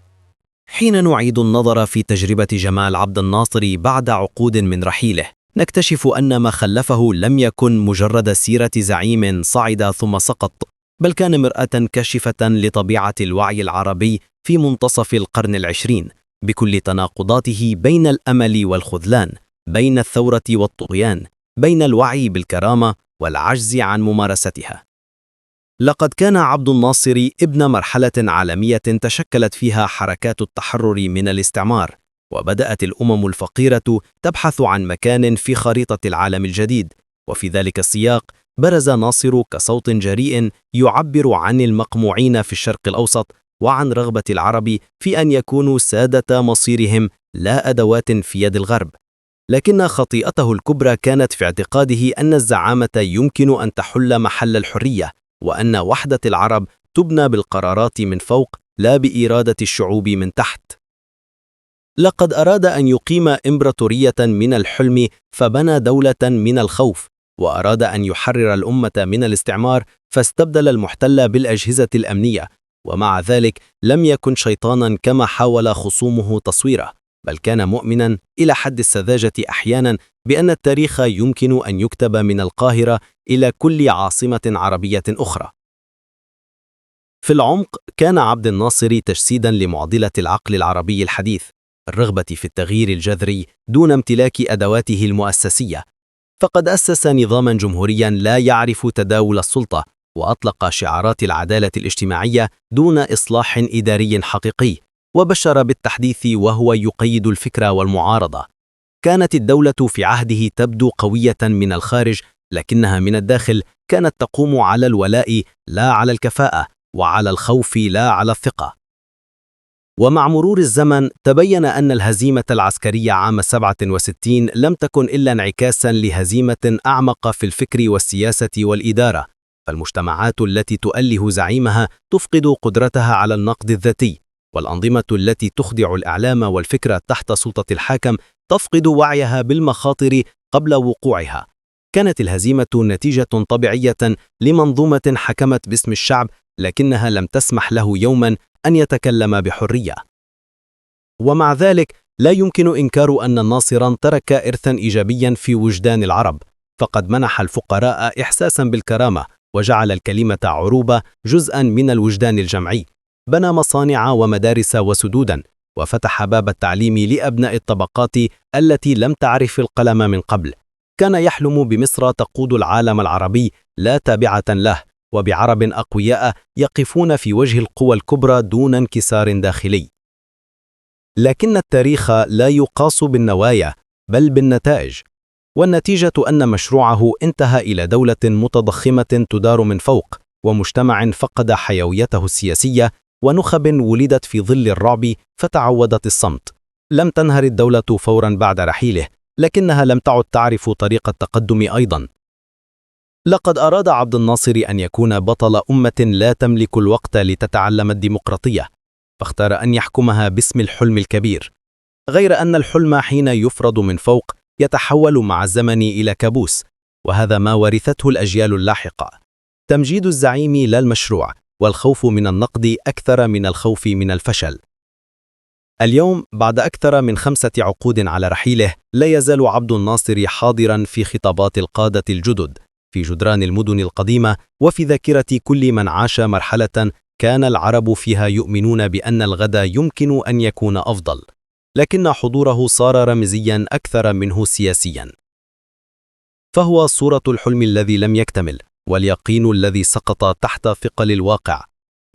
D: حين نعيد النظر في تجربة جمال عبد الناصر بعد عقود من رحيله، نكتشف أن ما خلفه لم يكن مجرد سيرة زعيم صعد ثم سقط، بل كان مرآة كاشفة لطبيعة الوعي العربي في منتصف القرن العشرين، بكل تناقضاته بين الأمل والخذلان، بين الثورة والطغيان، بين الوعي بالكرامة والعجز عن ممارستها. لقد كان عبد الناصر ابن مرحلة عالمية تشكلت فيها حركات التحرر من الاستعمار، وبدأت الأمم الفقيرة تبحث عن مكان في خريطة العالم الجديد، وفي ذلك السياق برز ناصر كصوت جريء يعبر عن المقموعين في الشرق الأوسط وعن رغبة العرب في أن يكونوا سادة مصيرهم لا أدوات في يد الغرب. لكن خطيئته الكبرى كانت في اعتقاده أن الزعامة يمكن أن تحل محل الحرية، وأن وحدة العرب تبنى بالقرارات من فوق لا بإرادة الشعوب من تحت. لقد أراد أن يقيم إمبراطورية من الحلم فبنى دولة من الخوف، وأراد أن يحرر الأمة من الاستعمار فاستبدل المحتل بالأجهزة الأمنية، ومع ذلك لم يكن شيطانا كما حاول خصومه تصويره، بل كان مؤمنا إلى حد السذاجة أحيانا بأن التاريخ يمكن أن يكتب من القاهرة إلى كل عاصمة عربية أخرى. في العمق كان عبد الناصر تجسيدا لمعضلة العقل العربي الحديث، الرغبة في التغيير الجذري دون امتلاك أدواته المؤسسية، فقد أسس نظاما جمهوريا لا يعرف تداول السلطة، وأطلق شعارات العدالة الاجتماعية دون إصلاح إداري حقيقي، وبشر بالتحديث وهو يقيد الفكر والمعارضة. كانت الدولة في عهده تبدو قوية من الخارج، لكنها من الداخل كانت تقوم على الولاء لا على الكفاءة، وعلى الخوف لا على الثقة. ومع مرور الزمن تبين أن الهزيمة العسكرية عام 67 لم تكن إلا انعكاسا لهزيمة أعمق في الفكر والسياسة والإدارة، فالمجتمعات التي تؤله زعيمها تفقد قدرتها على النقد الذاتي، والأنظمة التي تخضع الإعلام والفكر تحت سلطة الحاكم تفقد وعيها بالمخاطر قبل وقوعها. كانت الهزيمة نتيجة طبيعية لمنظومة حكمت باسم الشعب، لكنها لم تسمح له يوما أن يتكلم بحرية. ومع ذلك لا يمكن إنكار أن ناصرا ترك إرثا إيجابيا في وجدان العرب، فقد منح الفقراء إحساسا بالكرامة، وجعل الكلمة عروبة جزءا من الوجدان الجمعي، بنى مصانع ومدارس وسدودا، وفتح باب التعليم لأبناء الطبقات التي لم تعرف القلم من قبل. كان يحلم بمصر تقود العالم العربي لا تابعة له، وبعرب أقوياء يقفون في وجه القوى الكبرى دون انكسار داخلي. لكن التاريخ لا يقاس بالنوايا بل بالنتائج، والنتيجة أن مشروعه انتهى إلى دولة متضخمة تدار من فوق، ومجتمع فقد حيويته السياسية، ونخب ولدت في ظل الرعب فتعودت الصمت. لم تنهر الدولة فورا بعد رحيله، لكنها لم تعد تعرف طريق التقدم أيضا. لقد أراد عبد الناصر أن يكون بطل أمة لا تملك الوقت لتتعلم الديمقراطية، فاختار أن يحكمها باسم الحلم الكبير، غير أن الحلم حين يفرض من فوق يتحول مع الزمن إلى كابوس، وهذا ما ورثته الأجيال اللاحقة. تمجيد الزعيم لا المشروع، والخوف من النقد أكثر من الخوف من الفشل. اليوم بعد أكثر من 5 عقود على رحيله، لا يزال عبد الناصر حاضرا في خطابات القادة الجدد، في جدران المدن القديمة، وفي ذاكرة كل من عاش مرحلة كان العرب فيها يؤمنون بأن الغد يمكن أن يكون أفضل، لكن حضوره صار رمزيا أكثر منه سياسيا. فهو صورة الحلم الذي لم يكتمل، واليقين الذي سقط تحت ثقل الواقع.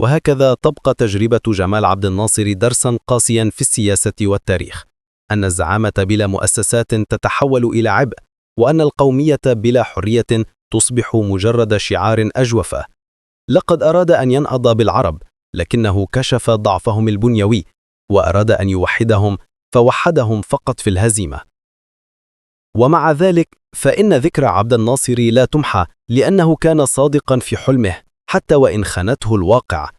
D: وهكذا تبقى تجربة جمال عبد الناصر درسا قاسيا في السياسة والتاريخ، أن الزعامة بلا مؤسسات تتحول إلى عبء، وأن القومية بلا حرية تصبح مجرد شعار أجوفة. لقد أراد أن ينهض بالعرب، لكنه كشف ضعفهم البنيوي، وأراد أن يوحدهم فوحدهم فقط في الهزيمة. ومع ذلك فإن ذكر عبد الناصر لا تمحى، لأنه كان صادقا في حلمه حتى وإن خانته الواقع.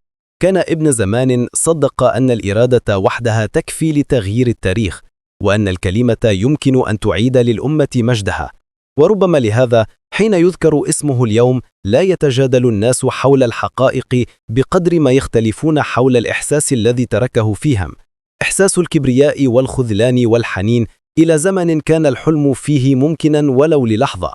D: كان ابن زمان صدق أن الإرادة وحدها تكفي لتغيير التاريخ، وأن الكلمة يمكن أن تعيد للأمة مجدها.
F: وربما لهذا حين يذكر اسمه اليوم لا يتجادل الناس حول الحقائق بقدر ما يختلفون حول الإحساس الذي تركه فيهم، إحساس الكبرياء والخذلان والحنين إلى زمن كان الحلم فيه ممكنا ولو للحظة.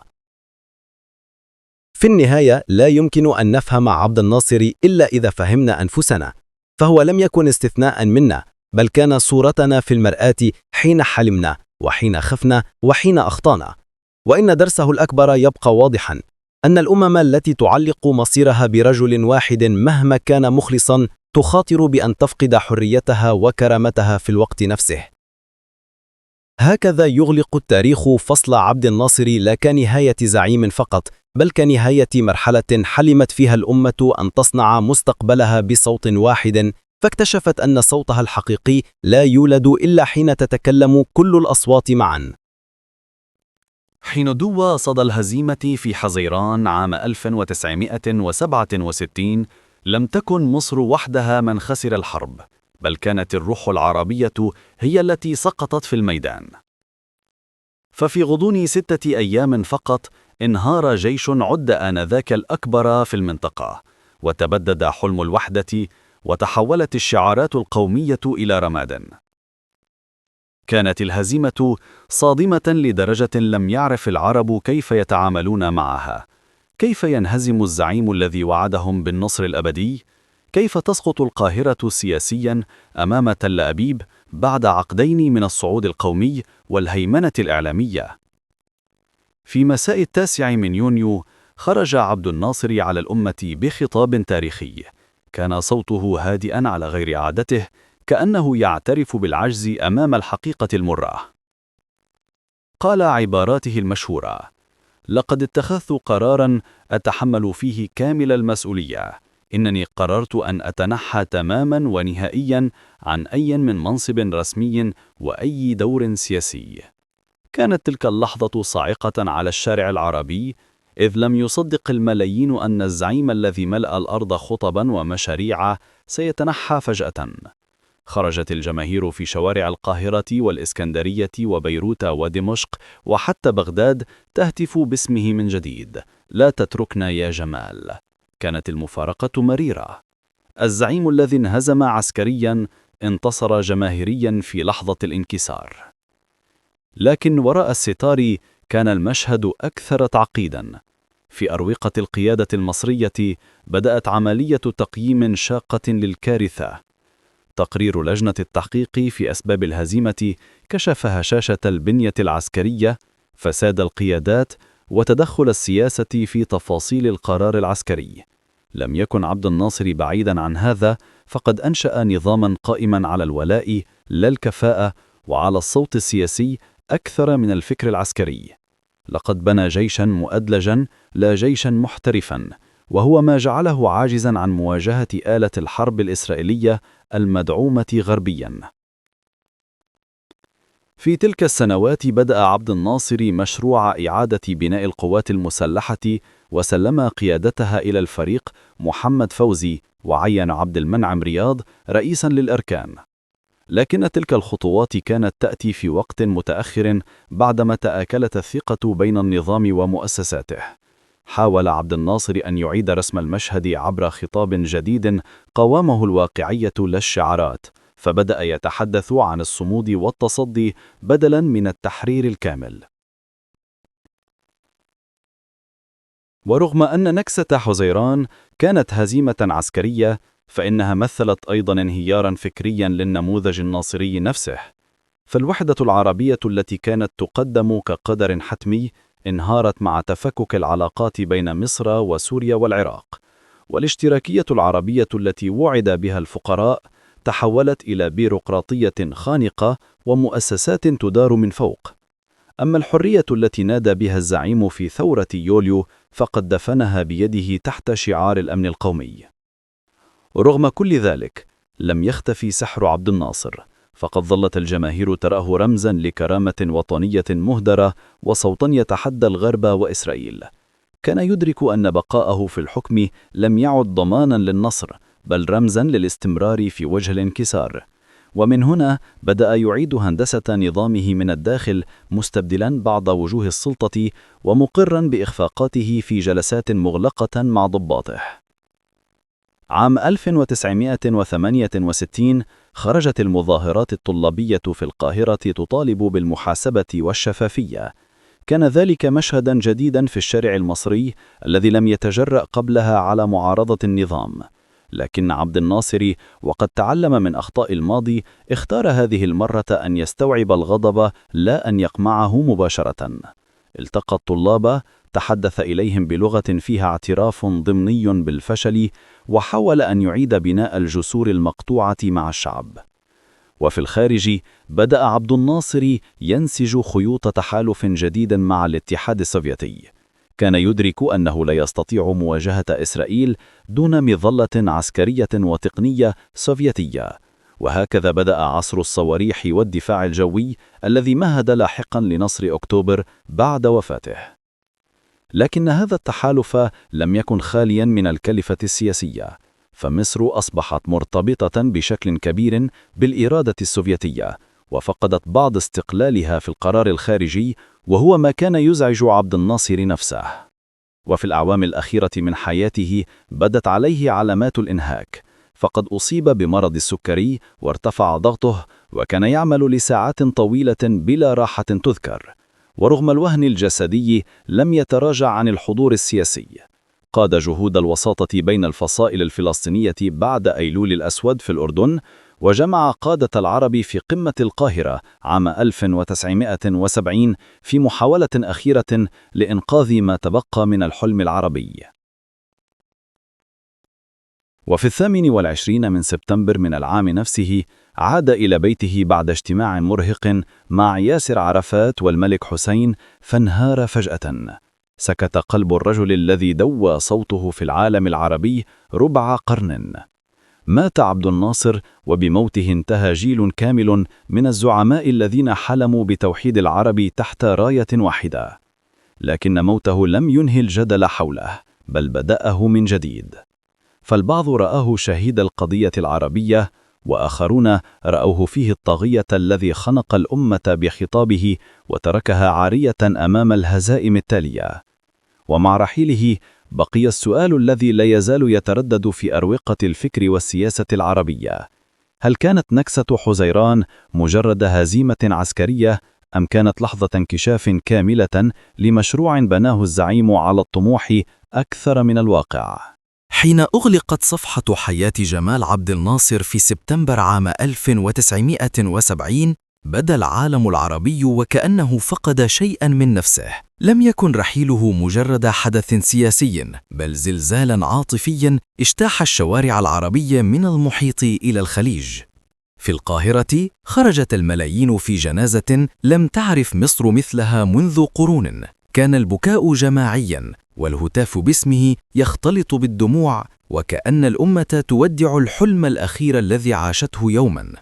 F: في النهاية لا يمكن أن نفهم عبد الناصر إلا إذا فهمنا أنفسنا، فهو لم يكن استثناء منا، بل كان صورتنا في المرآة حين حلمنا وحين خفنا وحين أخطأنا. وإن درسه الأكبر يبقى واضحا، أن الأمم التي تعلق مصيرها برجل واحد مهما كان مخلصا تخاطر بأن تفقد حريتها وكرامتها في الوقت نفسه. هكذا يغلق التاريخ فصل عبد الناصر لا كنهاية زعيم فقط، بل كنهاية مرحلة حلمت فيها الأمة أن تصنع مستقبلها بصوت واحد، فاكتشفت أن صوتها الحقيقي لا يولد إلا حين تتكلم كل الأصوات معا.
D: حين دوى صدى الهزيمة في حزيران عام 1967 لم تكن مصر وحدها من خسر الحرب، بل كانت الروح العربية هي التي سقطت في الميدان. ففي غضون 6 أيام فقط انهار جيش عد آنذاك الأكبر في المنطقة، وتبدد حلم الوحدة، وتحولت الشعارات القومية إلى رماد. كانت الهزيمة صادمة لدرجة لم يعرف العرب كيف يتعاملون معها. كيف ينهزم الزعيم الذي وعدهم بالنصر الأبدي؟ كيف تسقط القاهرة سياسياً أمام تل أبيب بعد عقدين من الصعود القومي والهيمنة الإعلامية؟ في مساء 9 يونيو خرج عبد الناصر على الأمة بخطاب تاريخي، كان صوته هادئاً على غير عادته، كأنه يعترف بالعجز أمام الحقيقة المرة. قال عباراته المشهورة: لقد اتخذت قراراً أتحمل فيه كامل المسؤولية، إنني قررت أن أتنحى تماماً ونهائياً عن أي من منصب رسمي وأي دور سياسي. كانت تلك اللحظة صاعقة على الشارع العربي، إذ لم يصدق الملايين أن الزعيم الذي ملأ الأرض خطباً ومشاريع سيتنحى فجأة. خرجت الجماهير في شوارع القاهرة والإسكندرية وبيروت ودمشق وحتى بغداد تهتف باسمه من جديد: لا تتركنا يا جمال. كانت المفارقة مريرة. الزعيم الذي انهزم عسكريا انتصر جماهيريا في لحظة الانكسار. لكن وراء الستار كان المشهد أكثر تعقيدا. في أروقة القيادة المصرية بدأت عملية تقييم شاقة للكارثة. تقرير لجنة التحقيق في أسباب الهزيمة كشف هشاشة البنية العسكرية، فساد القيادات، وتدخل السياسة في تفاصيل القرار العسكري. لم يكن عبد الناصر بعيدا عن هذا، فقد أنشأ نظاما قائما على الولاء لا الكفاءة، وعلى الصوت السياسي أكثر من الفكر العسكري. لقد بنى جيشا مؤدلجا لا جيشا محترفا، وهو ما جعله عاجزا عن مواجهة آلة الحرب الإسرائيلية المدعومة غربيا. في تلك السنوات بدأ عبد الناصر مشروع إعادة بناء القوات المسلحة، وسلم قيادتها إلى الفريق محمد فوزي، وعين عبد المنعم رياض رئيسا للأركان. لكن تلك الخطوات كانت تأتي في وقت متأخر بعدما تآكلت الثقة بين النظام ومؤسساته. حاول عبد الناصر أن يعيد رسم المشهد عبر خطاب جديد قوامه الواقعية لا الشعارات، فبدأ يتحدث عن الصمود والتصدي بدلاً من التحرير الكامل. ورغم أن نكسة حزيران كانت هزيمة عسكرية، فإنها مثلت أيضاً انهياراً فكرياً للنموذج الناصري نفسه. فالوحدة العربية التي كانت تقدم كقدر حتمي انهارت مع تفكك العلاقات بين مصر وسوريا والعراق، والاشتراكية العربية التي وعد بها الفقراء تحولت إلى بيروقراطية خانقة ومؤسسات تدار من فوق. أما الحرية التي نادى بها الزعيم في ثورة يوليو فقد دفنها بيده تحت شعار الأمن القومي. ورغم كل ذلك لم يختفي سحر عبد الناصر، فقد ظلت الجماهير تراه رمزاً لكرامة وطنية مهدرة وصوتاً يتحدى الغرب وإسرائيل. كان يدرك أن بقاءه في الحكم لم يعد ضماناً للنصر، بل رمزاً للاستمرار في وجه الانكسار. ومن هنا بدأ يعيد هندسة نظامه من الداخل، مستبدلا بعض وجوه السلطة ومقرا بإخفاقاته في جلسات مغلقة مع ضباطه. عام 1968 خرجت المظاهرات الطلابية في القاهرة تطالب بالمحاسبة والشفافية. كان ذلك مشهدا جديدا في الشارع المصري الذي لم يتجرأ قبلها على معارضة النظام. لكن عبد الناصر، وقد تعلم من أخطاء الماضي، اختار هذه المرة أن يستوعب الغضب لا أن يقمعه مباشرة. التقى الطلاب، تحدث إليهم بلغة فيها اعتراف ضمني بالفشل، وحاول أن يعيد بناء الجسور المقطوعة مع الشعب. وفي الخارج بدأ عبد الناصر ينسج خيوط تحالف جديد مع الاتحاد السوفيتي. كان يدرك أنه لا يستطيع مواجهة إسرائيل دون مظلة عسكرية وتقنية سوفيتية، وهكذا بدأ عصر الصواريخ والدفاع الجوي الذي مهد لاحقا لنصر أكتوبر بعد وفاته. لكن هذا التحالف لم يكن خاليا من الكلفة السياسية، فمصر أصبحت مرتبطة بشكل كبير بالإرادة السوفيتية، وفقدت بعض استقلالها في القرار الخارجي، وهو ما كان يزعج عبد الناصر نفسه. وفي الأعوام الأخيرة من حياته بدت عليه علامات الإنهاك، فقد أصيب بمرض السكري وارتفع ضغطه، وكان يعمل لساعات طويلة بلا راحة تذكر. ورغم الوهن الجسدي لم يتراجع عن الحضور السياسي. قاد جهود الوساطة بين الفصائل الفلسطينية بعد أيلول الأسود في الأردن، وجمع قادة العرب في قمة القاهرة عام 1970 في محاولة أخيرة لإنقاذ ما تبقى من الحلم العربي. وفي 28 من سبتمبر من العام نفسه عاد إلى بيته بعد اجتماع مرهق مع ياسر عرفات والملك حسين، فانهار فجأة. سكت قلب الرجل الذي دوى صوته في العالم العربي ربع قرن. مات عبد الناصر، وبموته انتهى جيل كامل من الزعماء الذين حلموا بتوحيد العرب تحت راية واحدة. لكن موته لم ينهي الجدل حوله، بل بدأه من جديد. فالبعض رآه شهيد القضية العربية، وآخرون رأوه فيه الطاغية الذي خنق الأمة بخطابه وتركها عارية أمام الهزائم التالية. ومع رحيله بقي السؤال الذي لا يزال يتردد في أروقة الفكر والسياسة العربية: هل كانت نكسة حزيران مجرد هزيمة عسكرية، أم كانت لحظة انكشاف كاملة لمشروع بناه الزعيم على الطموح أكثر من الواقع؟
E: حين أغلقت صفحة حياة جمال عبد الناصر في سبتمبر عام 1970، بدا العالم العربي وكأنه فقد شيئا من نفسه. لم يكن رحيله مجرد حدث سياسي، بل زلزالا عاطفيا اجتاح الشوارع العربية من المحيط إلى الخليج. في القاهرة خرجت الملايين في جنازة لم تعرف مصر مثلها منذ قرون. كان البكاء جماعيا، والهتاف باسمه يختلط بالدموع، وكأن الأمة تودع الحلم الأخير الذي عاشته يوما.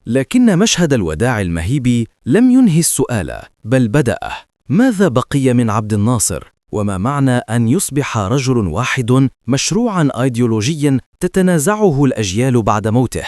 E: لكن مشهد الوداع المهيب لم ينهي السؤال، بل بدأه: ماذا بقي من عبد الناصر؟ وما معنى أن يصبح رجل واحد مشروعا أيديولوجيا تتنازعه الأجيال بعد موته؟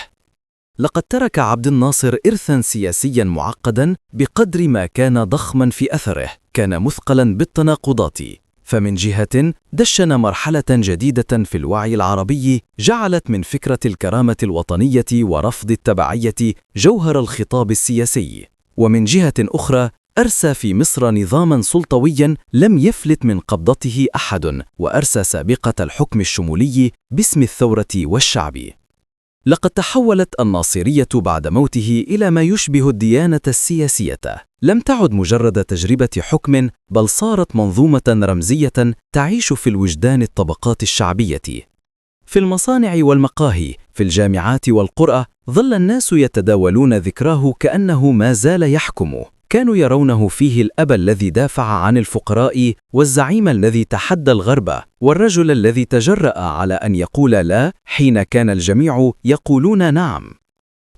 E: لقد ترك عبد الناصر إرثا سياسيا معقدا بقدر ما كان ضخما في أثره. كان مثقلا بالتناقضات، فمن جهة دشن مرحلة جديدة في الوعي العربي جعلت من فكرة الكرامة الوطنية ورفض التبعية جوهر الخطاب السياسي، ومن جهة أخرى أرسى في مصر نظاما سلطويا لم يفلت من قبضته أحد، وأرسى سابقة الحكم الشمولي باسم الثورة والشعب. لقد تحولت الناصرية بعد موته إلى ما يشبه الديانة السياسية. لم تعد مجرد تجربة حكم، بل صارت منظومة رمزية تعيش في الوجدان الطبقات الشعبية. في المصانع والمقاهي، في الجامعات والقرى، ظل الناس يتداولون ذكراه كأنه ما زال يحكم. كانوا يرونه فيه الأب الذي دافع عن الفقراء، والزعيم الذي تحدى الغرب، والرجل الذي تجرأ على أن يقول لا حين كان الجميع يقولون نعم.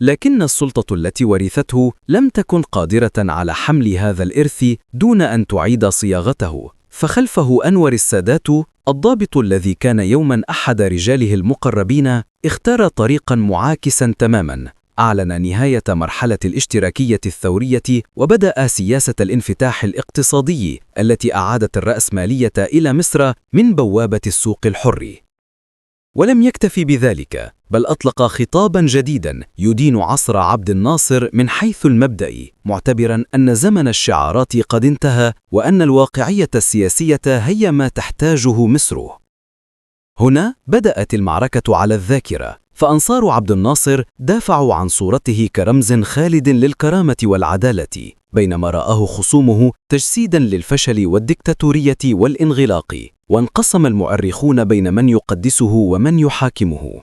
E: لكن السلطة التي ورثته لم تكن قادرة على حمل هذا الإرث دون أن تعيد صياغته. فخلفه أنور السادات، الضابط الذي كان يوما أحد رجاله المقربين، اختار طريقا معاكسا تماما. أعلن نهاية مرحلة الاشتراكية الثورية وبدأ سياسة الانفتاح الاقتصادي التي أعادت الرأسمالية إلى مصر من بوابة السوق الحر. ولم يكتفي بذلك، بل أطلق خطاباً جديداً يدين عصر عبد الناصر من حيث المبدأ، معتبراً أن زمن الشعارات قد انتهى وأن الواقعية السياسية هي ما تحتاجه مصر. هنا بدأت المعركة على الذاكرة، فأنصار عبد الناصر دافعوا عن صورته كرمز خالد للكرامة والعدالة، بينما رآه خصومه تجسيداً للفشل والديكتاتورية والانغلاق، وانقسم المؤرخون بين من يقدسه ومن يحاكمه.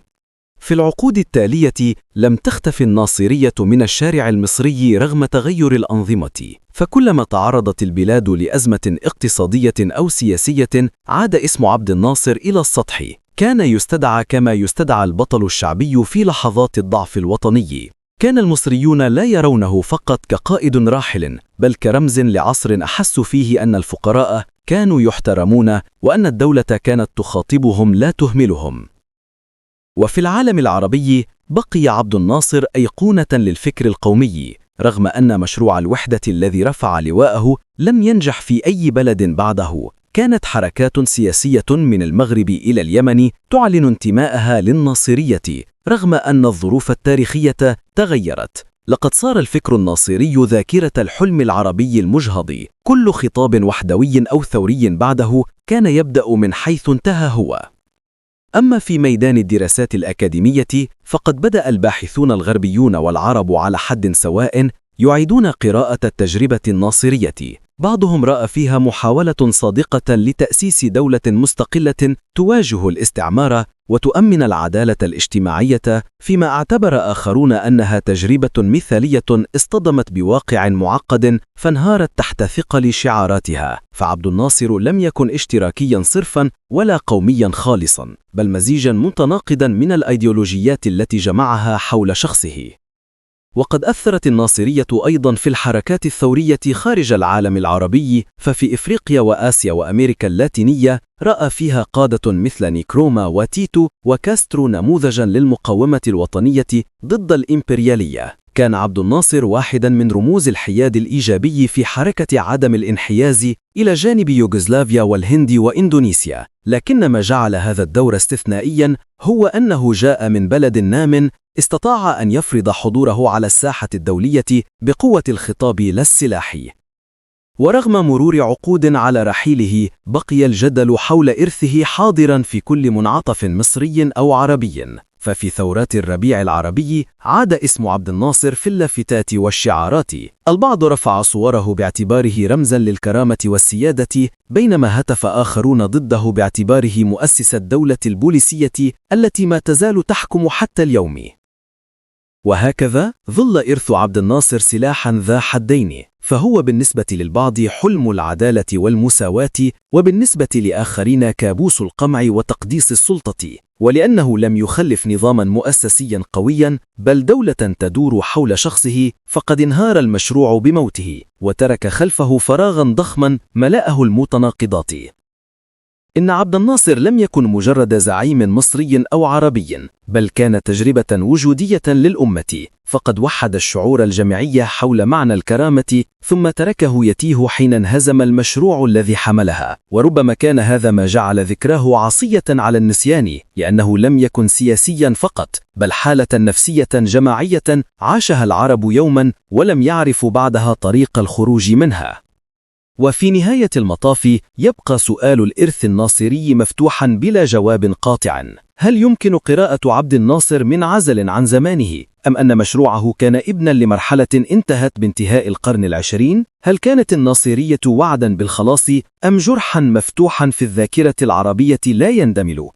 E: في العقود التالية لم تختف الناصرية من الشارع المصري رغم تغير الأنظمة، فكلما تعرضت البلاد لأزمة اقتصادية أو سياسية عاد اسم عبد الناصر إلى السطح. كان يستدعى كما يستدعى البطل الشعبي في لحظات الضعف الوطني. كان المصريون لا يرونه فقط كقائد راحل، بل كرمز لعصر أحسوا فيه أن الفقراء كانوا يحترمون وأن الدولة كانت تخاطبهم لا تهملهم. وفي العالم العربي بقي عبد الناصر أيقونة للفكر القومي، رغم أن مشروع الوحدة الذي رفع لواءه لم ينجح في أي بلد بعده. كانت حركات سياسية من المغرب إلى اليمن تعلن انتماءها للناصرية، رغم أن الظروف التاريخية تغيرت. لقد صار الفكر الناصري ذاكرة الحلم العربي المجهض. كل خطاب وحدوي أو ثوري بعده كان يبدأ من حيث انتهى هو. أما في ميدان الدراسات الأكاديمية فقد بدأ الباحثون الغربيون والعرب على حد سواء يعيدون قراءة التجربة الناصرية. بعضهم رأى فيها محاولة صادقة لتأسيس دولة مستقلة تواجه الاستعمار وتؤمن العدالة الاجتماعية، فيما اعتبر آخرون أنها تجربة مثالية اصطدمت بواقع معقد فانهارت تحت ثقل شعاراتها. فعبد الناصر لم يكن اشتراكيا صرفا ولا قوميا خالصا، بل مزيجا متناقضا من الأيديولوجيات التي جمعها حول شخصه. وقد أثرت الناصرية أيضا في الحركات الثورية خارج العالم العربي، ففي إفريقيا وآسيا وأمريكا اللاتينية رأى فيها قادة مثل نيكروما وتيتو وكاسترو نموذجا للمقاومة الوطنية ضد الإمبريالية. كان عبد الناصر واحدا من رموز الحياد الإيجابي في حركة عدم الانحياز إلى جانب يوغوسلافيا والهند وإندونيسيا، لكن ما جعل هذا الدور استثنائيا هو أنه جاء من بلد نام استطاع أن يفرض حضوره على الساحة الدولية بقوة الخطاب لا السلاح. ورغم مرور عقود على رحيله بقي الجدل حول إرثه حاضرا في كل منعطف مصري أو عربي. ففي ثورات الربيع العربي عاد اسم عبد الناصر في اللافتات والشعارات. البعض رفع صوره باعتباره رمزا للكرامة والسيادة، بينما هتف آخرون ضده باعتباره مؤسس الدولة البوليسية التي ما تزال تحكم حتى اليوم. وهكذا ظل إرث عبد الناصر سلاحا ذا حدين، فهو بالنسبة للبعض حلم العدالة والمساواة، وبالنسبة لآخرين كابوس القمع وتقديس السلطة. ولأنه لم يخلف نظاما مؤسسيا قويا بل دولة تدور حول شخصه، فقد انهار المشروع بموته وترك خلفه فراغا ضخما ملأه المتناقضات. إن عبد الناصر لم يكن مجرد زعيم مصري أو عربي، بل كان تجربة وجودية للأمة، فقد وحد الشعور الجماعي حول معنى الكرامة ثم تركه يتيه حين انهزم المشروع الذي حملها. وربما كان هذا ما جعل ذكراه عصية على النسيان، لأنه لم يكن سياسيا فقط بل حالة نفسية جماعية عاشها العرب يوما ولم يعرفوا بعدها طريق الخروج منها. وفي نهاية المطاف يبقى سؤال الإرث الناصري مفتوحا بلا جواب قاطع. هل يمكن قراءة عبد الناصر من عزل عن زمانه؟ أم أن مشروعه كان ابنا لمرحلة انتهت بانتهاء القرن العشرين؟ هل كانت الناصرية وعدا بالخلاص أم جرحا مفتوحا في الذاكرة العربية لا يندمل؟